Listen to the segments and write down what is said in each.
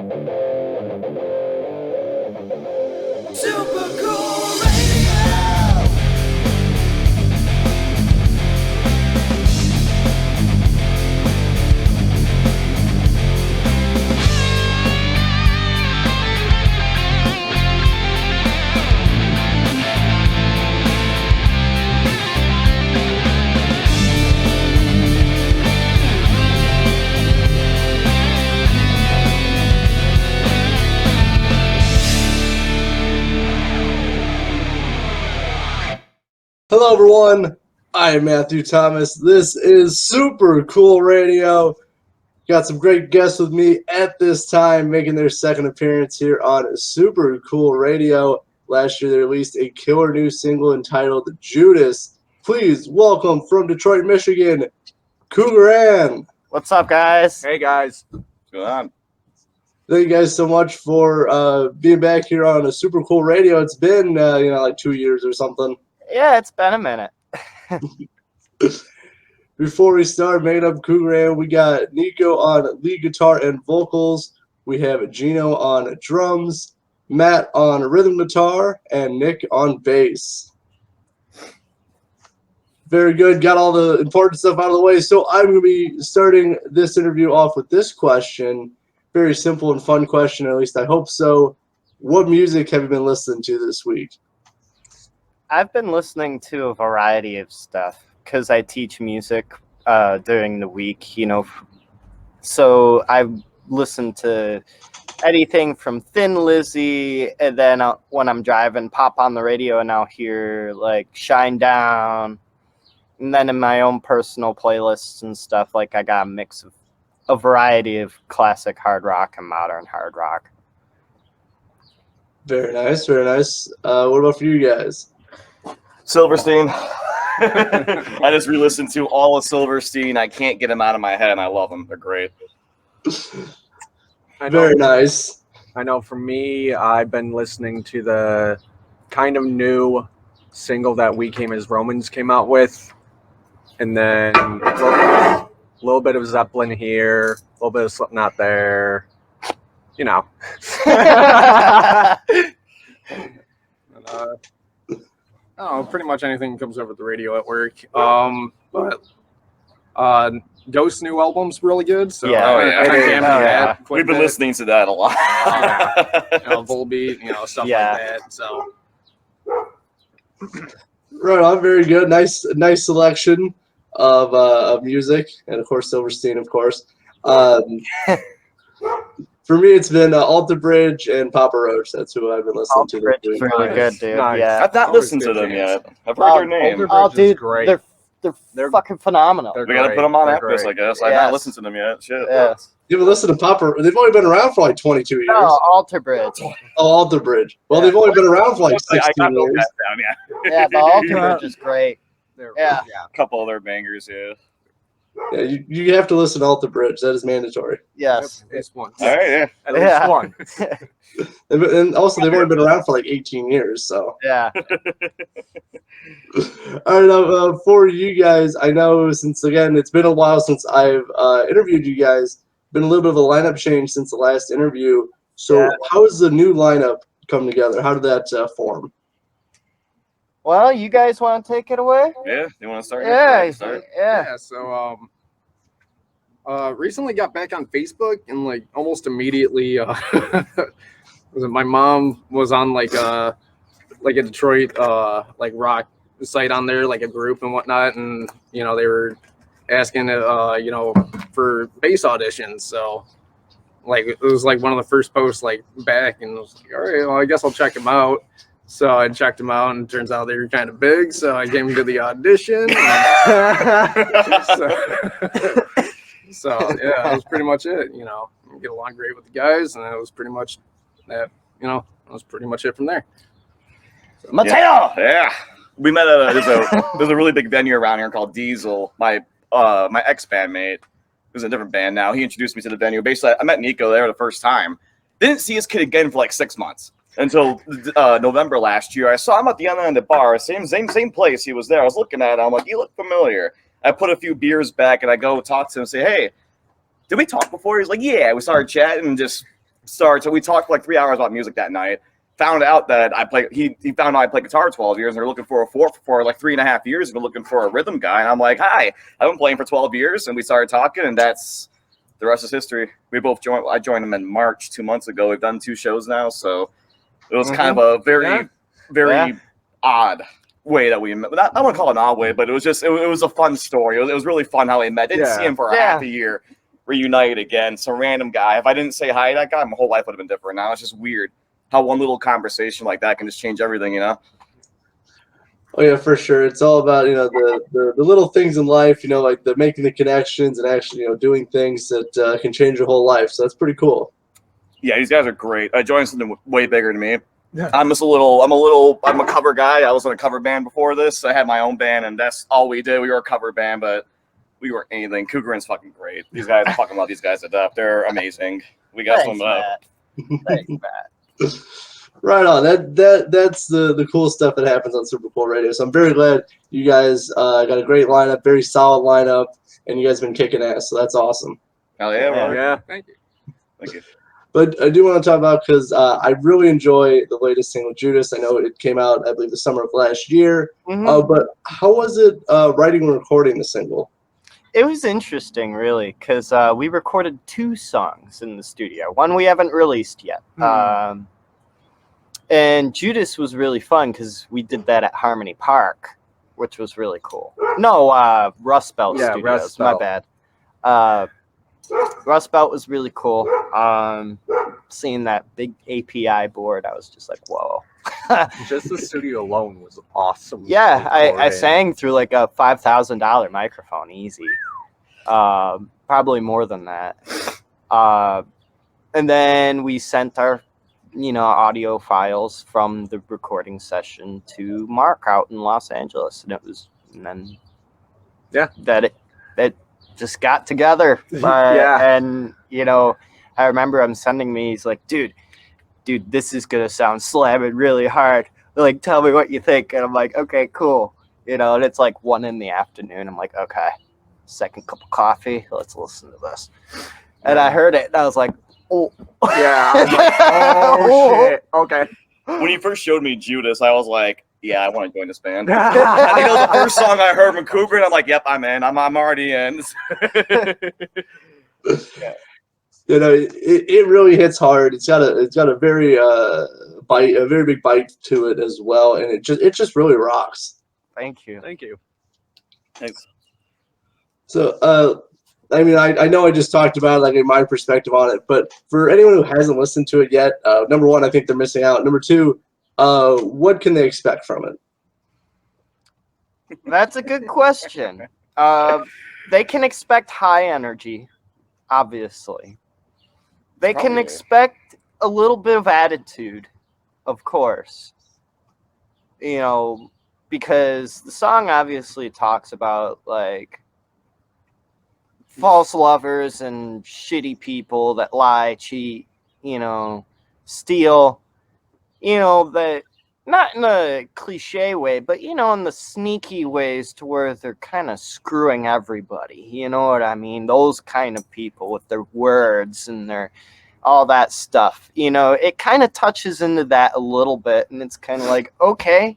Super Cool Radio! Hello everyone, I am Matthew Thomas. This is Super Cool Radio. Got some great guests with me at this time making their second appearance here on Super Cool Radio. Last year they released a killer new single entitled Judas. Please welcome from Detroit, Michigan, Kougaran. What's up, guys? Hey guys, what's going on? Thank you guys so much for being back here on a Super Cool Radio. It's been like 2 years or something. Yeah, it's been a minute. Before we start making up Kougaran, we got Niko on lead guitar and vocals. We have Gino on drums, Matt on rhythm guitar, and Nick on bass. Very good. Got all the important stuff out of the way. So I'm going to be starting this interview off with this question. Very simple and fun question, at least I hope so. What music have you been listening to this week? I've been listening to a variety of stuff because I teach music during the week, So I've listened to anything from Thin Lizzy, and then when I'm driving, pop on the radio and I'll hear like Shine Down. And then in my own personal playlists and stuff, like I got a mix of a variety of classic hard rock and modern hard rock. Very nice, very nice. What about for you guys? Silverstein. I just re-listened to all of Silverstein. I can't get them out of my head, and I love them. They're great. Very nice. I know for me, I've been listening to the kind of new single that We Came as Romans came out with. And then a little bit of Zeppelin here, a little bit of Slipknot there. Pretty much anything comes over the radio at work. But Ghost's new album's really good. So yeah. We've been listening to that a lot. Volbeat, stuff like that. So Right on, very good. Nice selection of music, and of course Silverstein, of course. For me, it's been Alter Bridge and Papa Roach. That's who I've been listening to. Alter Bridge is really good, dude. Nice. Yeah. I've not listened to them yet. I've heard their name. Alter Bridge is Dude, great. they're fucking phenomenal. They're We gotta great. put them on They're after this, I great. guess. I've not listened to them yet. Shit. Yeah. You haven't listened to Papa. They've only been around for like 22 years. No, Alter Bridge. Oh, Alter Bridge. Well, they've only been around for like I 16 got years. that down, yeah. Yeah, but Alter Bridge is great. Yeah. A couple of their bangers, yeah. Yeah, you have to listen to Alter Bridge. That is mandatory. Yes. It's one. All right, yeah. At least Yeah. one. And also, they've only been around for like 18 years. So, Yeah. all right, for you guys, I know since again it's been a while since I've interviewed you guys. Been a little bit of a lineup change since the last interview. So, how has the new lineup come together? How did that form? Well, you guys want to take it away? Yeah, you want to start? Yeah. Start? Yeah. So recently got back on Facebook and like almost immediately my mom was on like a Detroit rock site on there, like a group and whatnot, and they were asking for bass auditions. So like it was like one of the first posts like back, and I was like, all right, well I guess I'll check them out. So I checked them out, and it turns out they were kind of big. So I came to the audition. So yeah, that was pretty much it. Get along great with the guys, and that was pretty much that. That was pretty much it from there. Mateo. Yeah. We met at there's a really big venue around here called Diesel. My ex-bandmate, who's in a different band now, he introduced me to the venue. Basically, I met Niko there the first time. Didn't see his kid again for like 6 months. Until November last year. I saw him at the other end of the bar, same place. He was there. I was looking at him. I'm like, you look familiar. I put a few beers back, and I go talk to him and say, hey, did we talk before? He's like, yeah. We started chatting and just started. So we talked for like 3 hours about music that night. Found out that I play. He found out I played guitar 12 years, and they're looking for a fourth for like 3.5 years. We're looking for a rhythm guy, and I'm like, "Hi, I've been playing for 12 years," and we started talking, and that's the rest is history. We both joined. I joined him in March 2 months ago. We've done 2 shows now, so it was kind of a very odd way that we met. I wouldn't call it an odd way, but it was just it was a fun story. It was really fun how we met. Didn't see him for half a year. Reunited again. Some random guy. If I didn't say hi to that guy, my whole life would have been different. Now it's just weird how one little conversation like that can just change everything, you know? Oh yeah, for sure. It's all about, you know, the little things in life, you know, like the making the connections and actually, you know, doing things that can change your whole life. So that's pretty cool. Yeah, these guys are great. I joined something way bigger than me. Yeah. I'm a cover guy. I was in a cover band before this. I had my own band, and that's all we did. We were a cover band, but we weren't anything. Kougaran's fucking great. These guys, I fucking love these guys to death. They're amazing. We got Thanks, some. Matt. Thanks, Matt. Right on. That's the cool stuff that happens on Super Cool Radio. So I'm very glad you guys got a great lineup, very solid lineup, and you guys have been kicking ass. So that's awesome. Hell yeah, bro. Yeah. Thank you. Thank you. But I do want to talk about, because I really enjoy the latest single, Judas. I know it came out, I believe, the summer of last year. But how was it writing and recording the single? It was interesting, really, because we recorded 2 songs in the studio. One we haven't released yet. And Judas was really fun because we did that at Harmony Park, which was really cool. No, Rust Belt Studios. Rust My Belt. bad. Rust Belt was really cool. Seeing that big API board, I was just like, whoa. Just the studio alone was awesome. Yeah, I sang through like a $5,000 microphone, easy. Probably more than that. And then we sent our, audio files from the recording session to Mark out in Los Angeles, and then it just got together. And I remember him sending me. He's like, dude, this is gonna sound slamming really hard. Like, tell me what you think. And I'm like, okay, cool. And it's like 1 PM. I'm like, okay, second cup of coffee. Let's listen to this. And I heard it, and I was like, oh. Yeah. I was like, oh, shit. Okay. When you first showed me Judas, I was like, yeah, I want to join this band. I think it was the first song I heard from Kougaran. I'm like, yep, I'm in. I'm already in. It really hits hard. It's got a very very big bite to it as well, and it just really rocks. Thank you. Thanks. So I mean, I know I just talked about like my perspective on it, but for anyone who hasn't listened to it yet, number 1, I think they're missing out. Number 2, what can they expect from it? That's a good question. They can expect high energy, obviously. They can expect a little bit of attitude, of course. Because the song obviously talks about like false lovers and shitty people that lie, cheat, steal, that not in a cliche way, but in the sneaky ways to where they're kind of screwing everybody. You know what I mean? Those kind of people with their words and their all that stuff. It kind of touches into that a little bit, and it's kind of like, okay,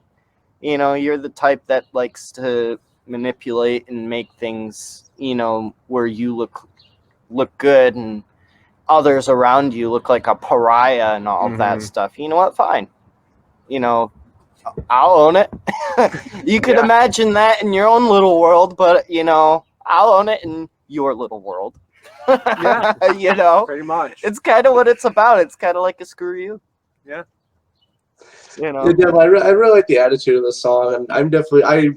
you're the type that likes to manipulate and make things, where you look good and others around you look like a pariah and all that stuff. You know what? Fine. I'll own it. You could imagine that in your own little world, but I'll own it in your little world. Pretty much. It's kind of what it's about. It's kind of like a screw you. Yeah. Yeah, I really like the attitude of the song, and I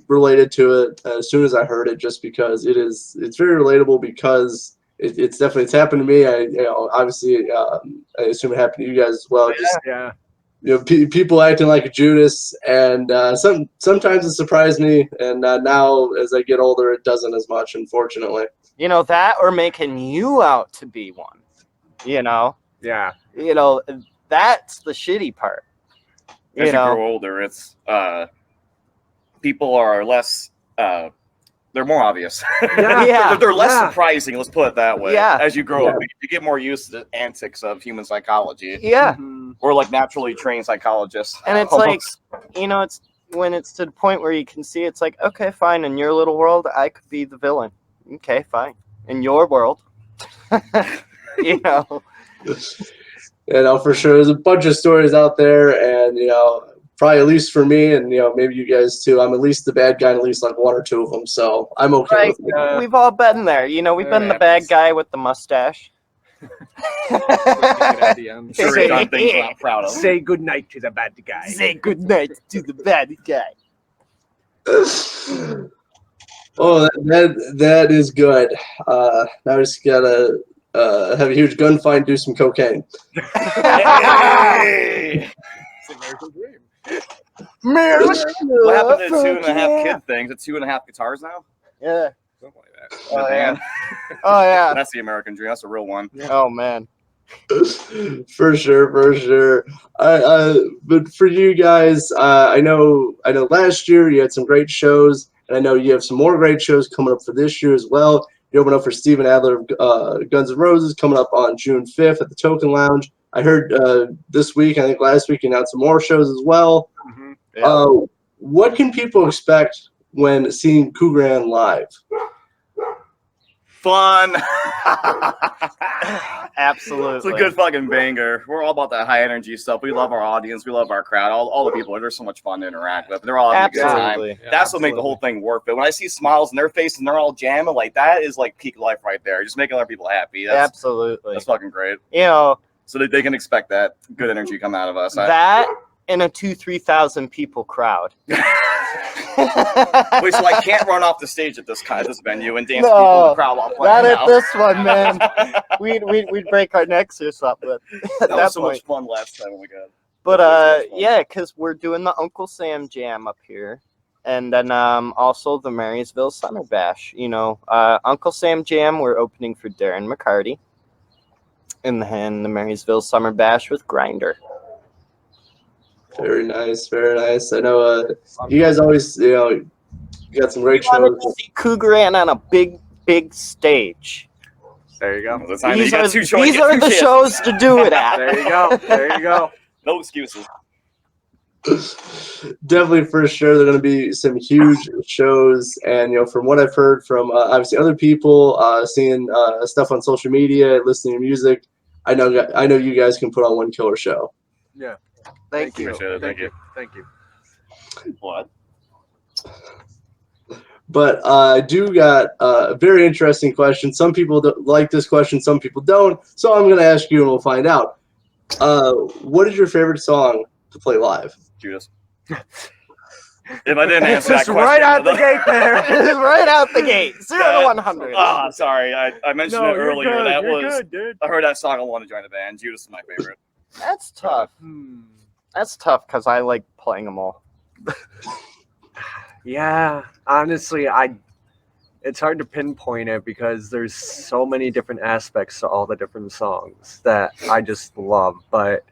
related to it as soon as I heard it, just because it's very relatable, because it's happened to me. Obviously, I assume it happened to you guys as well. People acting like a Judas, and sometimes it surprised me, and now as I get older, it doesn't as much, unfortunately. That, or making you out to be one. Yeah. That's the shitty part. As you grow older, it's people are less They're more obvious. Yeah. They're less Yeah. surprising. Let's put it that way. Yeah. As you grow Yeah. up, you get more used to the antics of human psychology. Yeah. Mhm. We're like naturally trained psychologists. And it's like, it's when it's to the point where you can see it's like, okay, fine, in your little world, I could be the villain. Okay, fine. In your world, you know. For sure, there's a bunch of stories out there, and probably at least for me, and maybe you guys too. I'm at least the bad guy in at least like one or two of them, so I'm okay Right. with it. We've all been there. We've been the bad guy with the mustache. At the end. Sure, we've done things we're not proud of. Say goodnight to the bad guy. Say goodnight to the bad guy. Oh, that is good. Now we just gotta have a huge gunfight, do some cocaine. Hey! It's an American dream. What happened to the 2.5 kid thing? Is it 2.5 guitars now? Yeah. Something like that. Oh, Man, yeah. Oh, yeah. that's the American dream. That's a real one. Oh, man. For sure. But for you guys, I know last year you had some great shows, and I know you have some more great shows coming up for this year as well. You open up for Steven Adler of Guns N' Roses coming up on June 5th at the Token Lounge. I heard this week, I think last week, you announced some more shows as well. Mhm. What can people expect when seeing Kougaran live? Fun. Absolutely. It's a good fucking banger. We're all about that high energy stuff. We love our audience. We love our crowd. All the people. They're so much fun to interact with. They're all having a good time. Absolutely. Yeah, That's what makes the whole thing worth it. When I see smiles in their face and they're all jamming, like that is like peak life right there. Just making other people happy. Absolutely. That's fucking great. So they can expect that good energy come out of us. That in a 2,000-3,000 people crowd. Wait, so I can't run off the stage at this venue and dance No, people in the crowd while playing Not at now. this one, man. We'd break our necks or something at That that was so point. much fun last time. Oh my god. But That was so much fun. yeah, because we're doing the Uncle Sam Jam up here, and then also the Marysville Summer Bash. Uncle Sam Jam, we're opening for Darren McCarty, and then the Marysville Summer Bash with Grinder. Very nice. I know you guys always, you got some great Wanted shows. to see Kougaran on a big stage. There you go. The time These you are, got two choices. these are the shows to do it at. There you go. There you go. No excuses. Definitely, for sure, there are going to be some huge shows, and from what I've heard from obviously other people, seeing stuff on social media, listening to music, I know you guys can put on one killer show. Yeah. Thank you. Appreciate it. Thank you. Thank you. What? But I do got a very interesting question. Some people like this question, some people don't. So I'm going to ask you, and we'll find out. What is your favorite song to play live? Judas. If I didn't answer that Just question, right out the gate there. Right out the gate, 0 to 100. Ah, sorry. I mentioned it earlier. Good, That you're was. good, dude. I heard that song. I wanted to join the band. Judas is my favorite. That's tough. That's tough because I like playing them all. Yeah, honestly, it's hard to pinpoint it because there's so many different aspects to all the different songs that I just love. But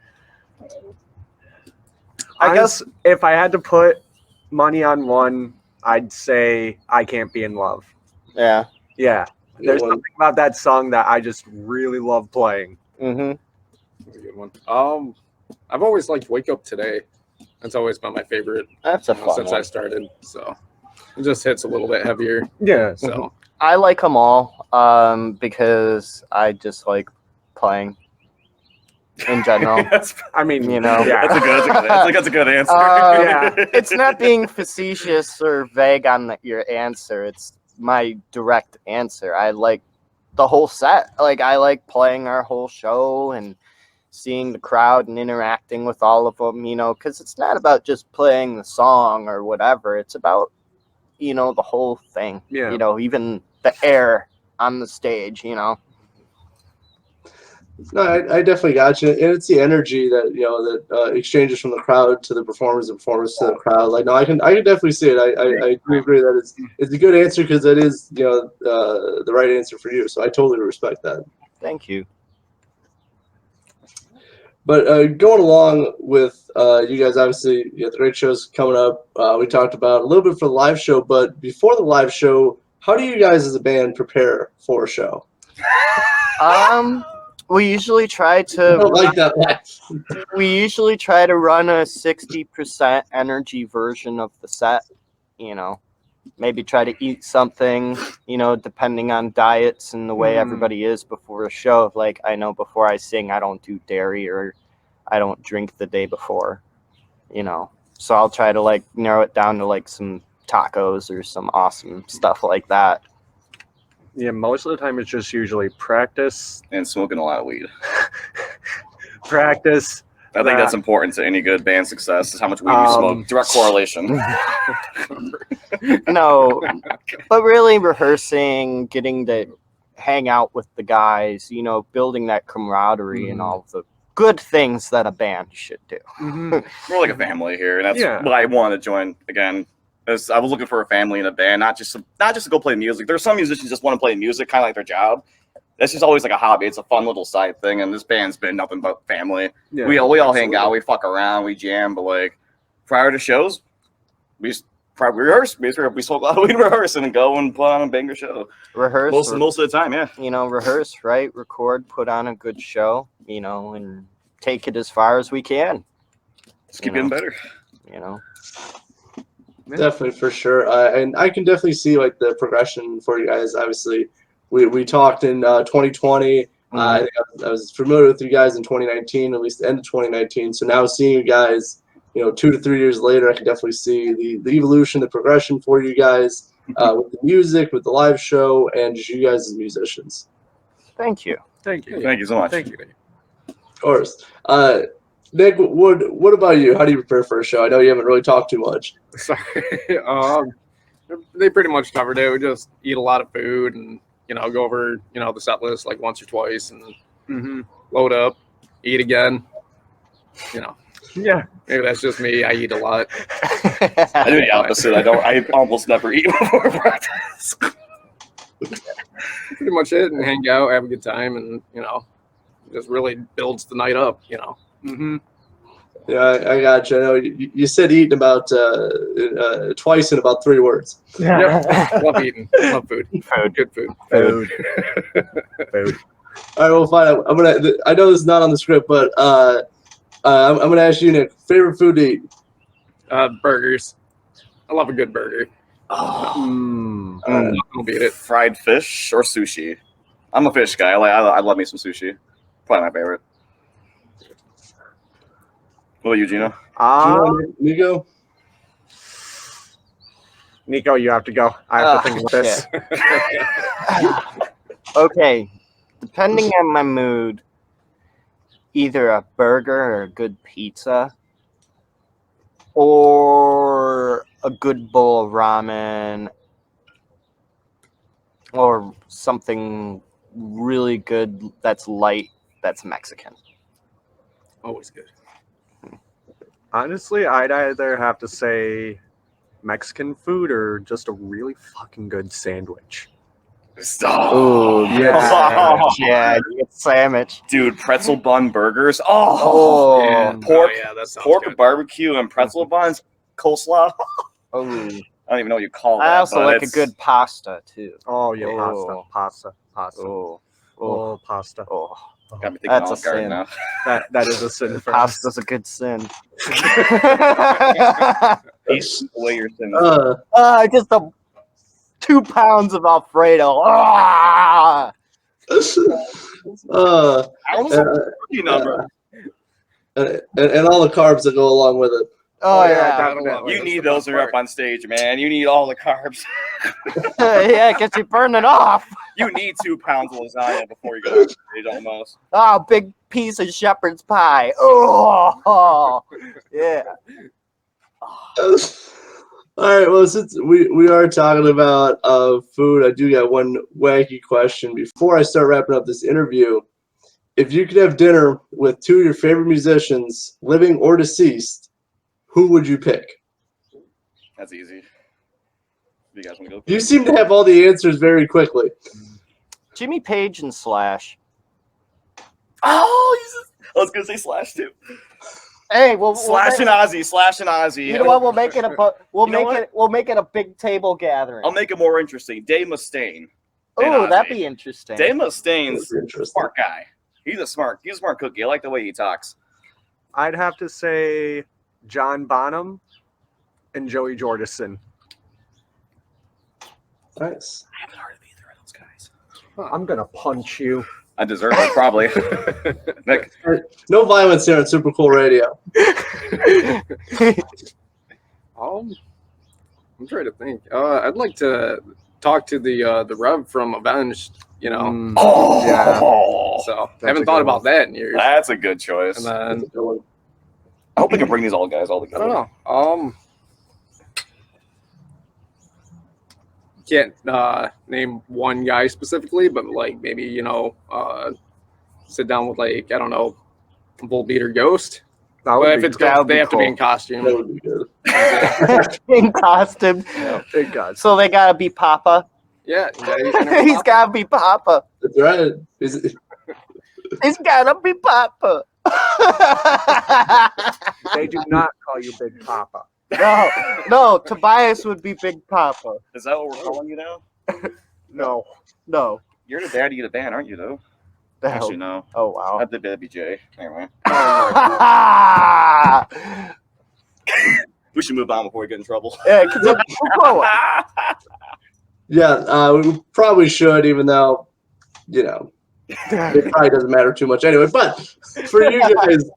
I guess if I had to put money on one, I'd say I Can't Be in Love. Yeah. Yeah, there's Good one. something about that song that I just really love playing. Mm-hmm. That's a good one. I've always liked Wake Up Today. That's always been my favorite That's a fun since one. I started. So it just hits a little bit heavier. Yeah, So I like them all because I just like playing in general. that's, I mean, Yeah. that's a good answer. Yeah. It's not being facetious or vague on your answer. It's my direct answer. I like the whole set. Like I like playing our whole show and seeing the crowd and interacting with all of them, because it's not about just playing the song or whatever. It's about, the whole thing, Yeah. Even the air on the stage, No, I definitely got you, and it's the energy that that exchanges from the crowd to the performers and performers to the crowd. Like, no, I can definitely see it. I do agree that it's a good answer because it is the right answer for you. So I totally respect that. Thank you. But going along with you guys, obviously, you got the great shows coming up. We talked about a little bit for the live show, but before the live show, how do you guys as a band prepare for a show? We usually try I to don't like that laugh. we usually try to run a 60% energy version of the set, you know. Maybe try to eat something, you know, depending on diets and the way everybody is before a show. Like, I know before I sing, I don't do dairy or I don't drink the day before, you know. So I'll try to, like, narrow it down to, like, some tacos or some awesome stuff like that. Yeah, most of the time it's just usually practice. And smoking a lot of weed. Practice. I think that's important to any good band success, is how much weed you smoke. Direct correlation. No, but really rehearsing, getting to hang out with the guys, you know, building that camaraderie and all the good things that a band should do. We're like a family here, and that's why I wanted to join again. As I was looking for a family in a band, not just to go play music. There's some musicians just want to play music, kind of like their job. That's just always like a hobby. It's a fun little side thing, and this band's been nothing but family. Yeah, we all hang out, we fuck around, we jam, but like prior to shows, we rehearse. We smoke a lot of weed, rehearse, and then go and put on a banger show. Rehearse Most of the time, yeah. You know, rehearse, right? Record, put on a good show, you know, and take it as far as we can. Just keep getting better. You know. Definitely, for sure. And I can definitely see like the progression for you guys. Obviously, we talked in 2020. I think I was familiar with you guys in 2019, at least the end of 2019. So now seeing you guys, you know, 2 to 3 years later, I can definitely see the evolution, the progression for you guys with the music, with the live show, and just you guys as musicians. Thank you. Thank you. Thank you so much. Thank you. Of course. Nick, what about you? How do you prepare for a show? I know you haven't really talked too much. Sorry. They pretty much covered it. We just eat a lot of food and, you know, go over, you know, the set list like once or twice and load up, eat again. You know. Yeah. Maybe that's just me. I eat a lot. I do the opposite. I almost never eat before practice. Pretty much it, and hang out, have a good time, and, you know, just really builds the night up, you know. Yeah, I got you. I know you said eating about twice in about 3 words. Yep. Love eating. Love food. Good food. Food. All right, well, fine. I know this is not on the script, but I'm gonna ask you, Nick, favorite food to eat? Burgers. I love a good burger. I'll beat it. Fried fish or sushi. I'm a fish guy. I love me some sushi. Probably my favorite. What about you, Gino? Niko? Niko, you have to go. I have to think about this. Okay, depending on my mood, either a burger or a good pizza, or a good bowl of ramen, or something really good that's light, that's Mexican. Always good. Honestly, I'd either have to say Mexican food or just a really fucking good sandwich. Oh, yeah. Yeah, good sandwich. Dude, pretzel bun burgers. Yeah. Pork, That sounds pork good. barbecue and pretzel buns, coleslaw. Oh, I don't even know what you call that. I also but like a it's- good pasta too. Oh, yeah, Oh. pasta. Oh, Oh, pasta. oh, Got me thinking That's a Olive Garden sin. now. That is a sin for us. pasta's a good sin. Eat away your sins. Just 2 pounds of Alfredo. Ah! Almost a turkey number. And all the carbs that go along with it. Oh yeah, yeah, definitely. You need those when you're up on stage, man. You need all the carbs. yeah, because you burn it off. You need 2 pounds of lasagna before you go on stage, almost. Oh, big piece of shepherd's pie. Oh, yeah. All right, well, since we are talking about food, I do got one wacky question. Before I start wrapping up this interview, if you could have dinner with 2 of your favorite musicians, living or deceased, who would you pick? That's easy. You guys want to go? You seem to have all the answers very quickly. Jimmy Page and Slash. Oh, I was going to say Slash, too. Hey, we'll Slash and Ozzy, slash and Ozzy. You know what? We'll make it what? We'll make it a big table gathering. I'll make it more interesting. Dave Mustaine. Oh, that'd Ozzy. be interesting. Dave Mustaine's That'd be interesting. smart guy. He's a smart cookie. I like the way he talks. I'd have to say John Bonham and Joey Jordison. Nice. I haven't heard of either of those guys. I'm gonna punch you. I deserve it, probably. Nick, No violence here on Super Cool Radio. I'm trying to think. I'd like to talk to the Rev from Avenged. You know, Yeah. so That's I haven't a thought good about that in years. that's a good choice. And then I hope we can bring these all guys all I together. don't know. Can't name one guy specifically, but like maybe sit down with like I don't know, Volbeat or Ghost. That But would if be it's that Ghost, would be they have to be cool. in costume. That would be good. In costume. big guys. So they gotta be Papa. Yeah, He's gotta be Papa. That's right. He's gotta be Papa. They do not call you Big Papa. No, Tobias would be Big Papa. Is that what we're calling you now? No. No. You're the daddy of the band, aren't you, though? No. Actually, no. Oh wow. That'd be Jay. Anyway. We should move on before we get in trouble. Yeah, 'cause Yeah, we probably should, even though, it probably doesn't matter too much anyway. But for you guys,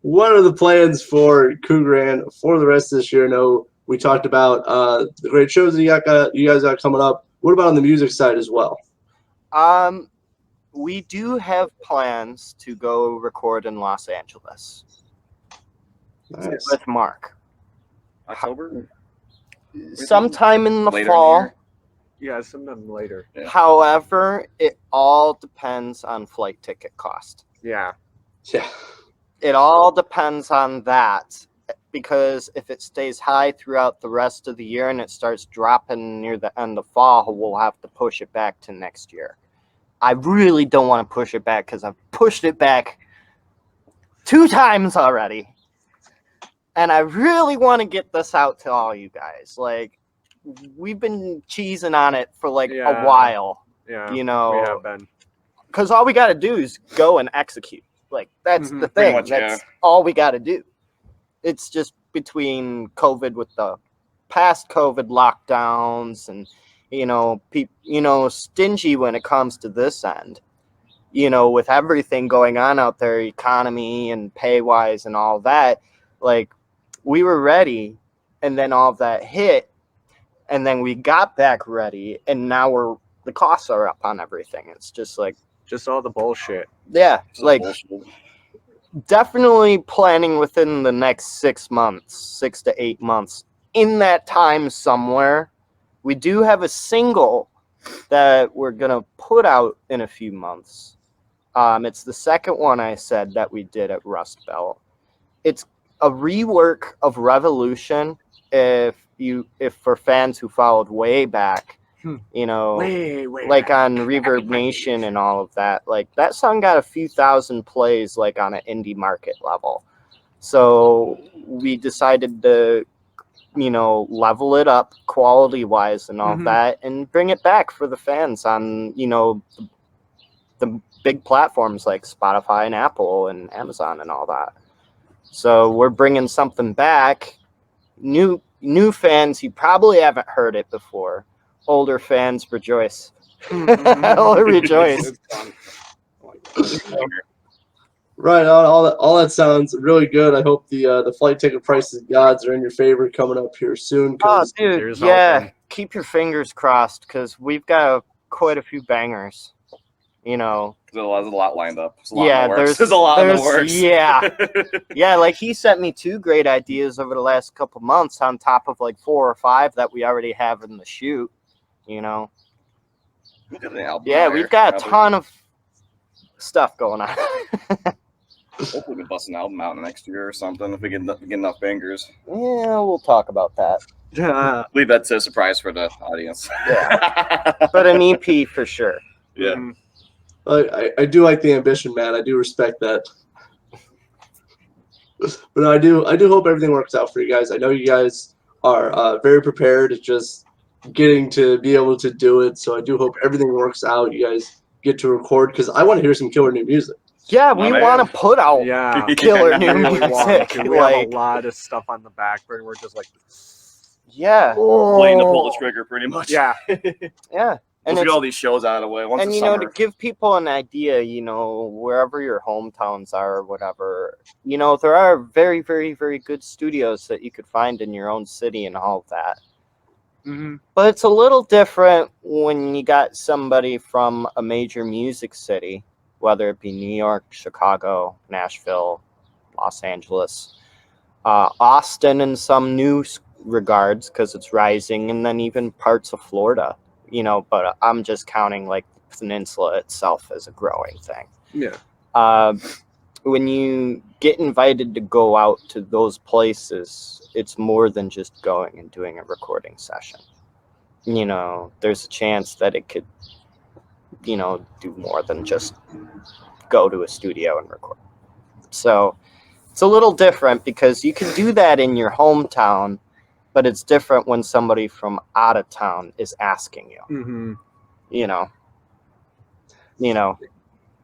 what are the plans for Kougaran for the rest of this year? I know we talked about the great shows that you guys got coming up. What about on the music side as well? We do have plans to go record in Los Angeles Nice. with Mark. October? Sometime in the Later in the fall. year? Yeah, sometime later. Yeah. However, it all depends on flight ticket cost. Yeah. Yeah. It all depends on that, because if it stays high throughout the rest of the year and it starts dropping near the end of fall, we'll have to push it back to next year. I really don't want to push it back because I've pushed it back 2 times already. And I really want to get this out to all you guys. Like, we've been cheesing on it for like Yeah. a while, Yeah. you We know, have been. because all we got to do is go and execute. Like, that's the Pretty thing. much, That's all we got to do. It's just between COVID with the past COVID lockdowns and, stingy when it comes to this end, with everything going on out there, economy and pay wise and all that. Like, we were ready, and then all of that hit, and then we got back ready, and now the costs are up on everything. It's just like, Just all the bullshit. yeah, This is like bullshit. definitely planning within the next 6 months, 6 to 8 months. In that time somewhere, we do have a single that we're gonna put out in a few months. It's the second one I said that we did at Rust Belt. It's a rework of Revolution. If for fans who followed way back, Way. like on Reverb Nation and all of that, like that song got a few thousand plays, like on an indie market level. So we decided to, level it up quality wise and all that, and bring it back for the fans on, the big platforms like Spotify and Apple and Amazon and all that. So we're bringing something back. New fans, you probably haven't heard it before. Older fans, rejoice. Rejoice. It's fun. Right on. All that sounds really good. I hope the flight ticket prices gods are in your favor coming up here soon. Oh, 'Cause dude, Here's yeah. hoping. Keep your fingers crossed, because we've got quite a few bangers. There's a lot lined up. There's a lot Yeah, in the works. There's a lot in the works. Yeah, yeah. Like, he sent me 2 great ideas over the last couple months, on top of like 4 or 5 that we already have in the shoot. We've got an album Yeah, out we've there, got a probably. ton of stuff going on. Hopefully we can bust an album out next year or something if we get enough bangers. Yeah, we'll talk about that. Yeah. Leave that to a surprise for the audience. Yeah, but an EP for sure. Yeah. I do like the ambition, man. I do respect that. But no, I do hope everything works out for you guys. I know you guys are very prepared. It's just getting to be able to do it. So I do hope everything works out. You guys get to record because I want to hear some killer new music. Yeah, My we man. want to put out Yeah. killer new Really want music. to. We have a Like, lot of stuff on the back burner. We're just like, yeah, Waiting to pull the trigger, pretty much. yeah. yeah. And Once we get it's, all these shows out of the way, once and the you know, summer. to give people an idea, you know, wherever your hometowns are or whatever, you know, there are very, very, very good studios that you could find in your own city and all of that. But it's a little different when you got somebody from a major music city, whether it be New York, Chicago, Nashville, Los Angeles, Austin in some new regards because it's rising, and then even parts of Florida, you know, but I'm just counting like the peninsula itself as a growing thing. Yeah. When you get invited to go out to those places, it's more than just going and doing a recording session. You know, there's a chance that it could, you know, do more than just go to a studio and record. So it's a little different because you can do that in your hometown, but it's different when somebody from out of town is asking you. Mm-hmm. You know,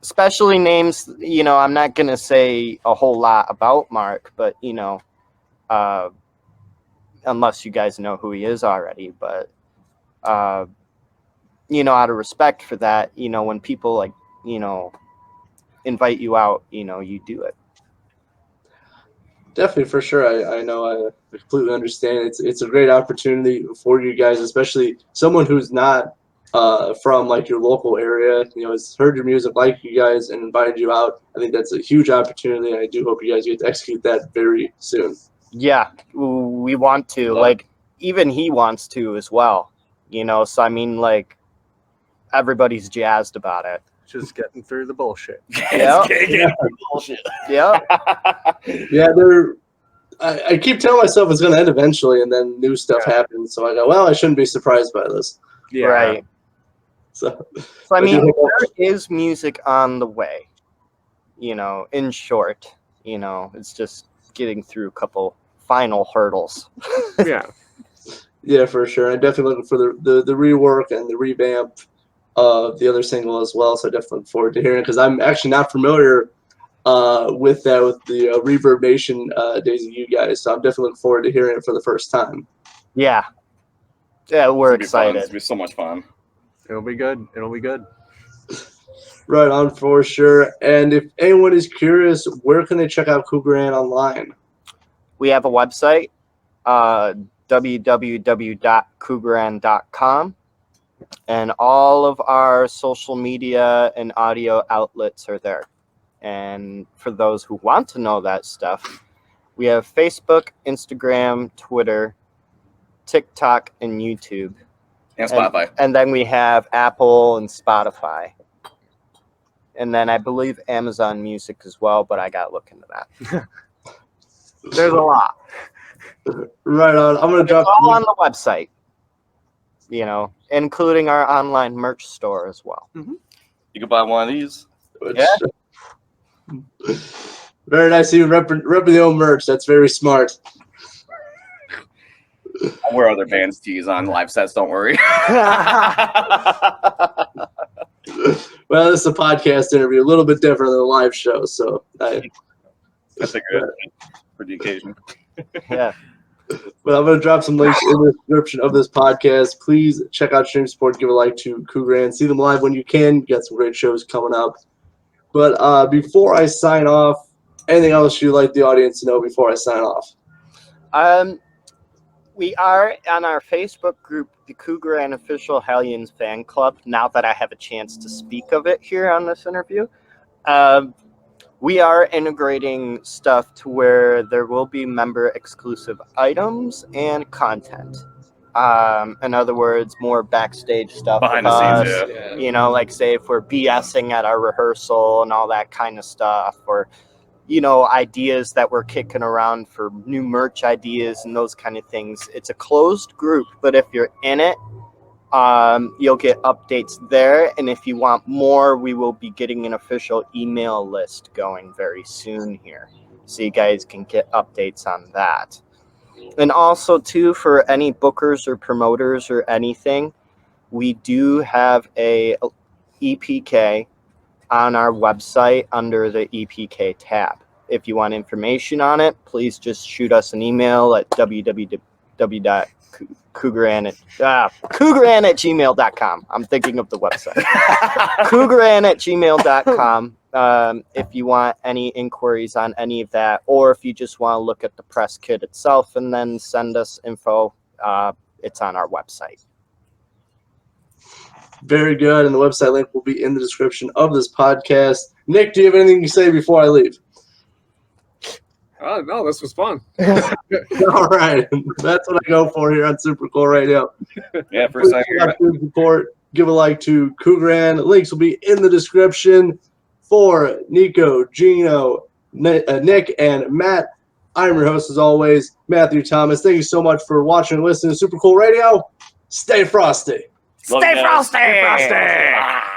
especially names, you know, I'm not going to say a whole lot about Mark, but, you know, unless you guys know who he is already, but, you know, out of respect for that, you know, when people like, you know, invite you out, you know, you do it. Definitely, for sure. I know. I completely understand. It's a great opportunity for you guys, especially someone who's not from like your local area. You know, has heard your music, like you guys, and invited you out. I think that's a huge opportunity, and I do hope you guys get to execute that very soon. Yeah, we want to. Like, even he wants to as well. You know, so I mean, like, everybody's jazzed about it. Just getting through the bullshit. Yeah. Bullshit. Yeah. Yeah, I keep telling myself it's going to end eventually, and then new stuff happens. So I go, well, I shouldn't be surprised by this. Yeah. Right. So I mean, do hope- there is music on the way. You know, in short, you know, it's just getting through a couple final hurdles. Yeah. Yeah, for sure. I'm definitely looking for the rework and the revamp of the other single as well. So I definitely look forward to hearing it because I'm actually not familiar with the Reverb Nation days of you guys. So I'm definitely looking forward to hearing it for the first time. Yeah. Yeah, we're It's gonna be fun. It's excited. gonna be so much fun. It'll be good. It'll be good. Right on, for sure. And if anyone is curious, where can they check out Kougaran online? We have a website, www.kougaran.com, and all of our social media and audio outlets are there. And for those who want to know that stuff, we have Facebook, Instagram, Twitter, TikTok, and YouTube. And Spotify. And then we have Apple and Spotify. And then I believe Amazon Music as well, but I got to look into that. There's a lot. Right on. I'm gonna drop. It's all on the website, you know, including our online merch store as well. You can buy one of these. Yeah. Very nice of you repping the old merch. That's very smart. I wear other bands' tees on live sets. Don't worry. Well, this is a podcast interview, a little bit different than a live show. So, That's a good for the occasion. Yeah. but I'm going to drop some links in the description of this podcast. Please check out Stream Support. Give a like to Kougaran. See them live when you can. Got some great shows coming up. But before I sign off, anything else you'd like the audience to know before I sign off? We are on our Facebook group, the Kougaran Official Hellions Fan Club, now that I have a chance to speak of it here on this interview. We are integrating stuff to where there will be member-exclusive items and content. In other words, more backstage stuff Behind with the us. scenes, Yeah. You know, like say if we're BSing at our rehearsal and all that kind of stuff, or, you know, ideas that we're kicking around for new merch ideas and those kind of things. It's a closed group, but if you're in it, you'll get updates there. And if you want more, we will be getting an official email list going very soon here. so you guys can get updates on that. And also, too, for any bookers or promoters or anything, we do have a EPK on our website under the EPK tab. If you want information on it, please just shoot us an email at Kougaran@gmail.com. I'm thinking of the website. Kougaran@gmail.com. If you want any inquiries on any of that, or if you just want to look at the press kit itself and then send us info, it's on our website. Very good, and the website link will be in the description of this podcast. Nick, do you have anything to say before I leave? No, this was fun. All right, that's what I go for here on Super Cool Radio. Yeah, for a second. Support. Give a like to Kougaran. Links will be in the description. For Niko, Gino, Nick, and Matt, I'm your host as always, Matthew Thomas. Thank you so much for watching and listening to Super Cool Radio. Stay frosty. Love you guys. Stay frosty!